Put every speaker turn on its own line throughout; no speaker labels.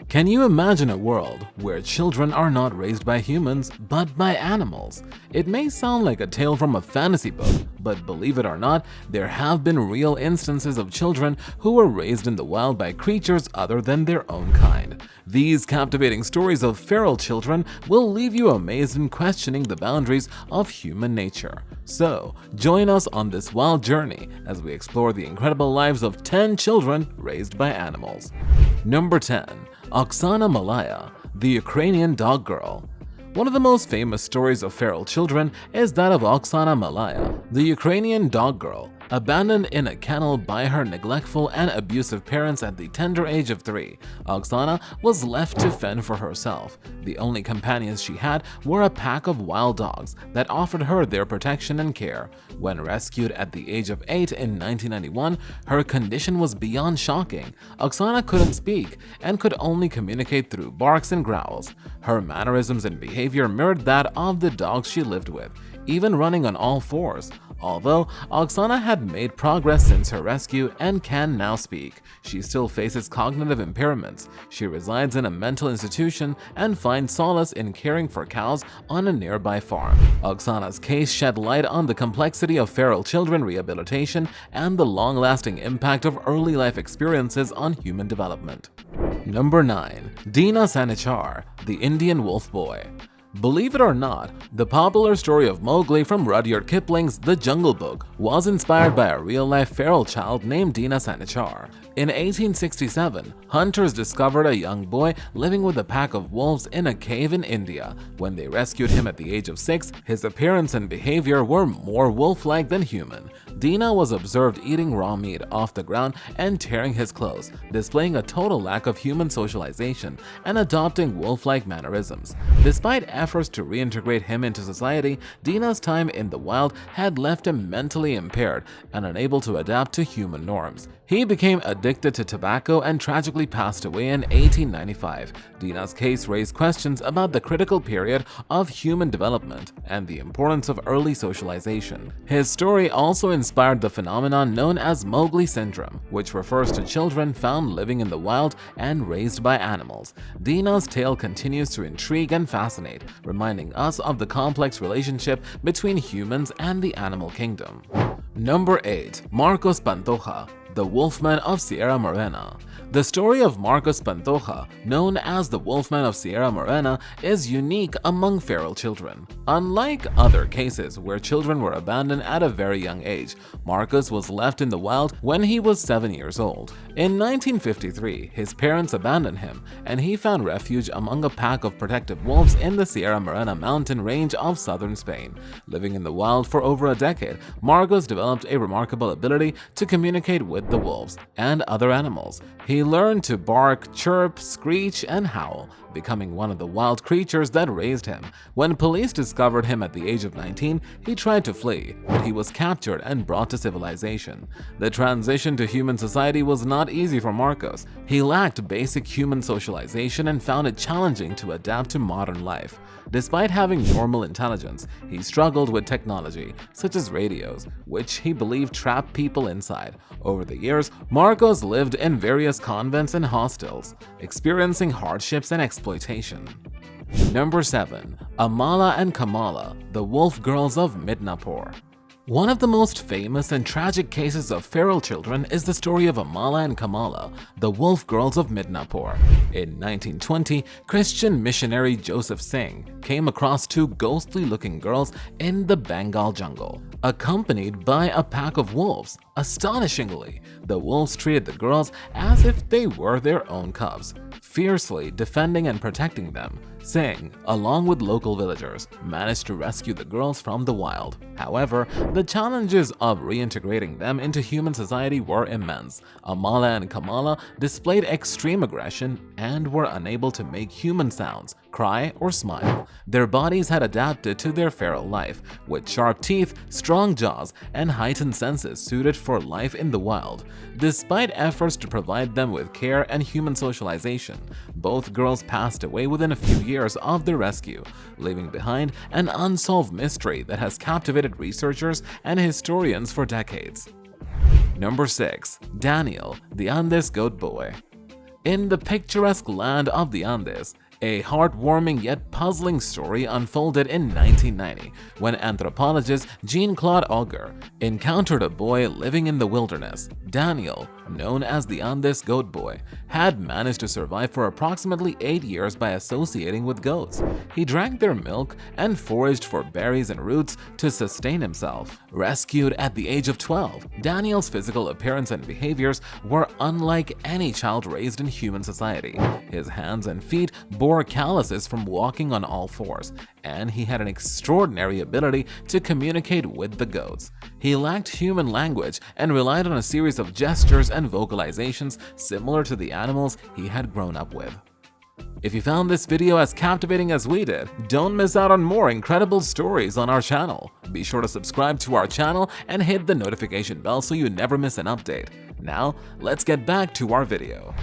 Can you imagine a world where children are not raised by humans but by animals? It may sound like a tale from a fantasy book, but believe it or not, there have been real instances of children who were raised in the wild by creatures other than their own kind. These captivating stories of feral children will leave you amazed and questioning the boundaries of human nature. So, join us on this wild journey as we explore the incredible lives of 10 children raised by animals. Number 10. Oksana Malaya, the Ukrainian dog girl. One of the most famous stories of feral children is that of Oksana Malaya, the Ukrainian dog girl, abandoned in a kennel by her neglectful and abusive parents at the tender age of 3. Oksana was left to fend for herself. The only companions she had were a pack of wild dogs that offered her their protection and care. When rescued at the age of 8 in 1991, her condition was beyond shocking. Oksana couldn't speak and could only communicate through barks and growls. Her mannerisms and behavior mirrored that of the dogs she lived with, even running on all fours. Although Oksana had made progress since her rescue and can now speak, she still faces cognitive impairments. She resides in a mental institution and finds solace in caring for cows on a nearby farm. Oksana's case shed light on the complexity of feral children rehabilitation and the long-lasting impact of early life experiences on human development. Number 9. Dina Sanichar, the Indian Wolf Boy. Believe it or not, the popular story of Mowgli from Rudyard Kipling's The Jungle Book was inspired by a real-life feral child named Dina Sanichar. In 1867, hunters discovered a young boy living with a pack of wolves in a cave in India. When they rescued him at the age of 6, his appearance and behavior were more wolf-like than human. Dina was observed eating raw meat off the ground and tearing his clothes, displaying a total lack of human socialization and adopting wolf-like mannerisms. Despite efforts to reintegrate him into society, Dina's time in the wild had left him mentally impaired and unable to adapt to human norms. He became addicted to tobacco and tragically passed away in 1895. Dina's case raised questions about the critical period of human development and the importance of early socialization. His story also inspired the phenomenon known as Mowgli syndrome, which refers to children found living in the wild and raised by animals. Dina's tale continues to intrigue and fascinate, reminding us of the complex relationship between humans and the animal kingdom. Number 8. Marcos Pantoja, the Wolfman of Sierra Morena. The story of Marcos Pantoja, known as the Wolfman of Sierra Morena, is unique among feral children. Unlike other cases where children were abandoned at a very young age, Marcos was left in the wild when he was 7 years old. In 1953, his parents abandoned him, and he found refuge among a pack of protective wolves in the Sierra Morena mountain range of southern Spain. Living in the wild for over a decade, Marcos developed a remarkable ability to communicate with the wolves and other animals. He learned to bark, chirp, screech, and howl, becoming one of the wild creatures that raised him. When police discovered him at the age of 19, he tried to flee, but he was captured and brought to civilization. The transition to human society was not easy for Marcos. He lacked basic human socialization and found it challenging to adapt to modern life. Despite having normal intelligence, he struggled with technology, such as radios, which he believed trapped people inside. Over the years, Marcos lived in various convents and hostels, experiencing hardships and exploitation. Number 7. Amala and Kamala, the Wolf Girls of Midnapore. One of the most famous and tragic cases of feral children is the story of Amala and Kamala, the Wolf Girls of Midnapore. In 1920, Christian missionary Joseph Singh came across 2 ghostly-looking girls in the Bengal jungle, accompanied by a pack of wolves. Astonishingly, the wolves treated the girls as if they were their own cubs, fiercely defending and protecting them. Singh, along with local villagers, managed to rescue the girls from the wild. However, the challenges of reintegrating them into human society were immense. Amala and Kamala displayed extreme aggression and were unable to make human sounds, cry, or smile. Their bodies had adapted to their feral life, with sharp teeth, strong jaws, and heightened senses suited for life in the wild. Despite efforts to provide them with care and human socialization, both girls passed away within a few years of their rescue, leaving behind an unsolved mystery that has captivated researchers and historians for decades. Number 6. Daniel, the Andes Goat Boy. In the picturesque land of the Andes, a heartwarming yet puzzling story unfolded in 1990 when anthropologist Jean-Claude Auger encountered a boy living in the wilderness. Daniel, known as the Andes Goat Boy, had managed to survive for approximately 8 years by associating with goats. He drank their milk and foraged for berries and roots to sustain himself. Rescued at the age of 12, Daniel's physical appearance and behaviors were unlike any child raised in human society. His hands and feet bore calluses from walking on all fours, and he had an extraordinary ability to communicate with the goats. He lacked human language and relied on a series of gestures and vocalizations similar to the animals he had grown up with. If you found this video as captivating as we did, don't miss out on more incredible stories on our channel. Be sure to subscribe to our channel and hit the notification bell so you never miss an update. Now, let's get back to our video.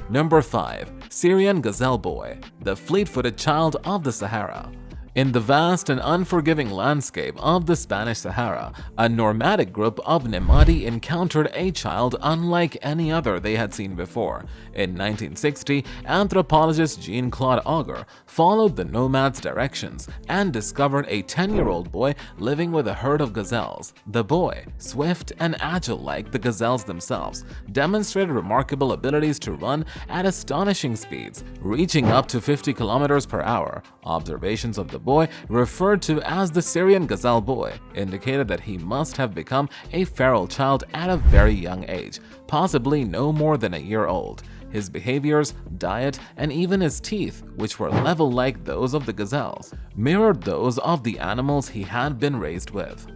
Number 5. Syrian Gazelle Boy, the fleet-footed child of the Sahara. In the vast and unforgiving landscape of the Spanish Sahara, a nomadic group of Nemadi encountered a child unlike any other they had seen before. In 1960, anthropologist Jean-Claude Auger followed the nomads' directions and discovered a 10-year-old boy living with a herd of gazelles. The boy, swift and agile like the gazelles themselves, demonstrated remarkable abilities to run at astonishing speeds, reaching up to 50 kilometers per hour. Observations of the boy, referred to as the Syrian Gazelle Boy, indicated that he must have become a feral child at a very young age, possibly no more than a year old. His behaviors, diet, and even his teeth, which were level like those of the gazelles, mirrored those of the animals he had been raised with.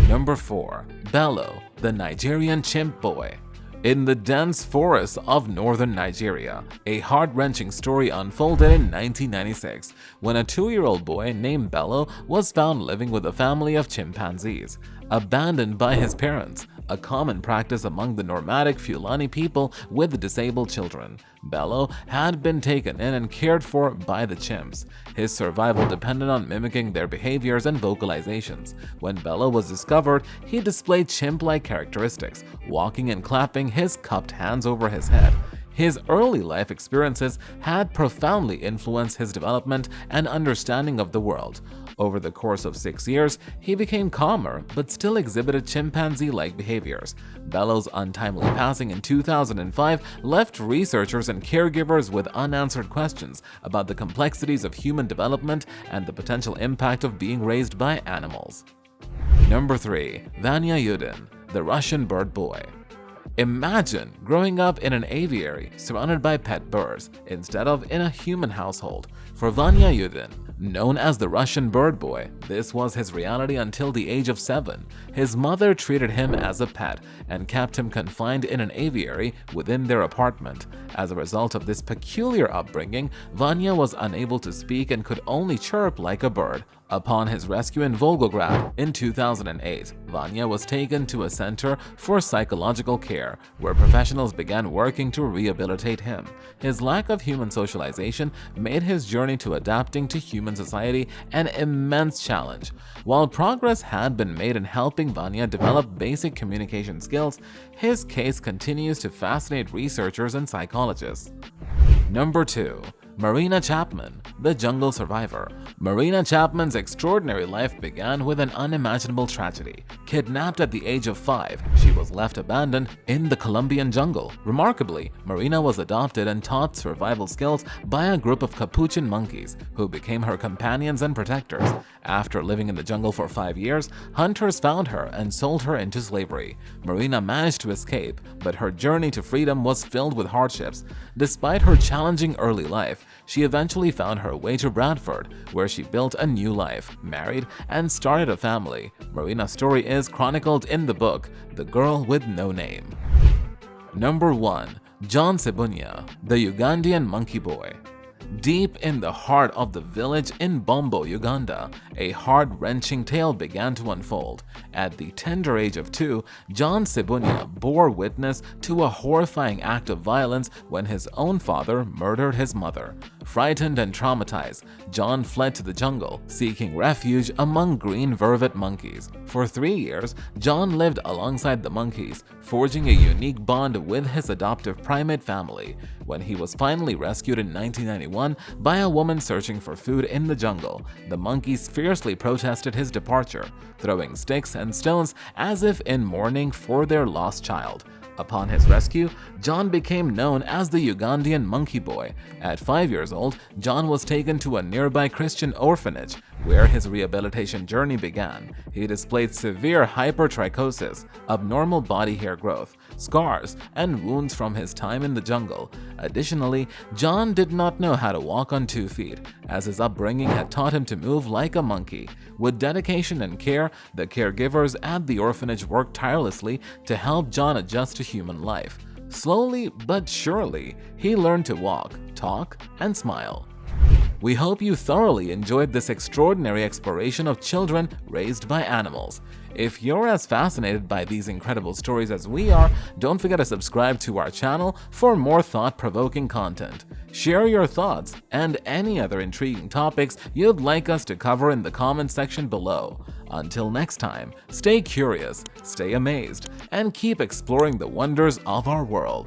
Number 4. Bello, the Nigerian Chimp Boy. In the dense forests of northern Nigeria, a heart-wrenching story unfolded in 1996 when a 2-year-old boy named Bello was found living with a family of chimpanzees, abandoned by his parents, a common practice among the nomadic Fulani people with disabled children. Bello had been taken in and cared for by the chimps. His survival depended on mimicking their behaviors and vocalizations. When Bello was discovered, he displayed chimp-like characteristics, walking and clapping his cupped hands over his head. His early life experiences had profoundly influenced his development and understanding of the world. Over the course of 6 years, he became calmer but still exhibited chimpanzee-like behaviors. Bello's untimely passing in 2005 left researchers and caregivers with unanswered questions about the complexities of human development and the potential impact of being raised by animals. Number 3. Vanya Yudin, the Russian Bird Boy. Imagine growing up in an aviary surrounded by pet birds instead of in a human household. For Vanya Yudin, known as the Russian Bird Boy, this was his reality until the age of 7. His mother treated him as a pet and kept him confined in an aviary within their apartment. As a result of this peculiar upbringing, Vanya was unable to speak and could only chirp like a bird. Upon his rescue in Volgograd in 2008, Vanya was taken to a center for psychological care, where professionals began working to rehabilitate him. His lack of human socialization made his journey to adapting to human society an immense challenge. While progress had been made in helping Vanya develop basic communication skills, his case continues to fascinate researchers and psychologists. Number 2. Marina Chapman, the Jungle Survivor. Marina Chapman's extraordinary life began with an unimaginable tragedy. Kidnapped at the age of 5, she was left abandoned in the Colombian jungle. Remarkably, Marina was adopted and taught survival skills by a group of capuchin monkeys who became her companions and protectors. After living in the jungle for 5 years, hunters found her and sold her into slavery. Marina managed to escape, but her journey to freedom was filled with hardships. Despite her challenging early life, she eventually found her way to Bradford, where she built a new life, married, and started a family. Marina's story is chronicled in the book, The Girl with No Name. Number 1. John Sebunya, the Ugandan Monkey Boy. Deep in the heart of the village in Bombo, Uganda, a heart-wrenching tale began to unfold. At the tender age of 2, John Sebunya bore witness to a horrifying act of violence when his own father murdered his mother. Frightened and traumatized, John fled to the jungle, seeking refuge among green vervet monkeys. For 3 years, John lived alongside the monkeys, forging a unique bond with his adoptive primate family. When he was finally rescued in 1991 by a woman searching for food in the jungle, the monkeys fiercely protested his departure, throwing sticks and stones as if in mourning for their lost child. Upon his rescue, John became known as the Ugandan Monkey Boy. At 5 years old, John was taken to a nearby Christian orphanage, where his rehabilitation journey began. He displayed severe hypertrichosis, abnormal body hair growth, scars, and wounds from his time in the jungle. Additionally, John did not know how to walk on 2 feet, as his upbringing had taught him to move like a monkey. With dedication and care, the caregivers at the orphanage worked tirelessly to help John adjust to human life. Slowly but surely, he learned to walk, talk, and smile. We hope you thoroughly enjoyed this extraordinary exploration of children raised by animals. If you're as fascinated by these incredible stories as we are, don't forget to subscribe to our channel for more thought-provoking content. Share your thoughts and any other intriguing topics you'd like us to cover in the comment section below. Until next time, stay curious, stay amazed, and keep exploring the wonders of our world.